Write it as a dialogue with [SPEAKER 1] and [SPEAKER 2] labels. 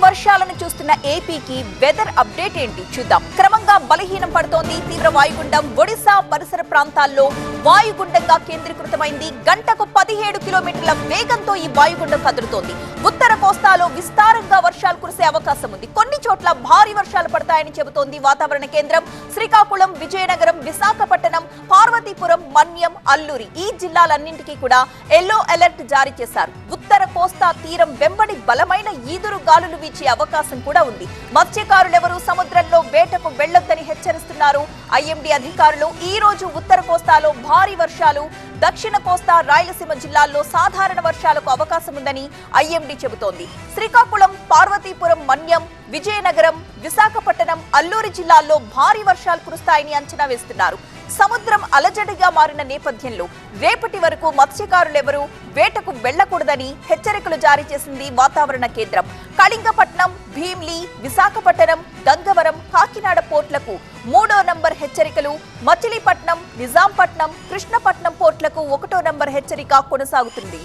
[SPEAKER 1] వర్షాలను చూస్తున్న ఏపీకి weather update ఏంటి చూద్దాం. క్రమంగా బలహీనం పడుతోంది తీవ్ర వాయుగుండం. ఒడిశా పరిసర ప్రాంతాల్లో వాయుగుండంగా కేంద్రీకృతమైంది. గంటకు 17 కిలోమీటర్ల వేగంతో ఈ వాయుగుండం కదులుతోంది. ఉత్తర కోస్తాలో విస్తారంగా వర్షాలు కురిసే అవకాశం ఉంది. కొన్ని చోట్ల భారీ వర్షాలు పడతాయని చెబుతోంది వాతావరణ కేంద్రం. శ్రీకాకుళం, విజయనగరం, విశాఖపట్నం, పార్వతీపురం, మన్యం, అల్లూరి ఈ జిల్లాలన్నింటికీ కూడా ఎల్లో అలర్ట్ జారీ చేశారు. ఉత్తర కోస్తా తీరం వెంబడి బలమైన ఈదురు గాలులు వీచే అవకాశం కూడా ఉంది. మత్స్యకారులెవరూ సముద్రంలో వేటకు వెళ్లొద్దని హెచ్చరిస్తున్నారు ఐఎండీ అధికారులు. ఈ రోజు ఉత్తర కోస్తాలో భారీ వర్షాలు, దక్షిణ కోస్తా, రాయలసీమ జిల్లాల్లో సాధారణ వర్షాలకు అవకాశం ఉందని ఐఎండీ చెబుతోంది. శ్రీకాకుళం, పార్వతీపురం, మన్యం, విజయనగరం, విశాఖపట్నం, అల్లూరి జిల్లాల్లో భారీ వర్షాలు కురుస్తాయని అంచనా వేస్తున్నారు. సముద్రం అలజడిగా మారిన నేపథ్యంలో రేపటి వరకు మత్స్యకారులెవరూ వేటకు వెళ్లకూడదని హెచ్చరికలు జారీ చేసింది వాతావరణ కేంద్రం. కళింగపట్నం, భీమ్లీ, విశాఖపట్నం, గంగవరం, కాకినాడ పోర్ట్లకు 3వ నంబర్ హెచ్చరికలు, మచిలీపట్నం, నిజాంపట్నం, కృష్ణపట్నం పోర్ట్లకు 1వ నంబర్ హెచ్చరిక కొనసాగుతుంది.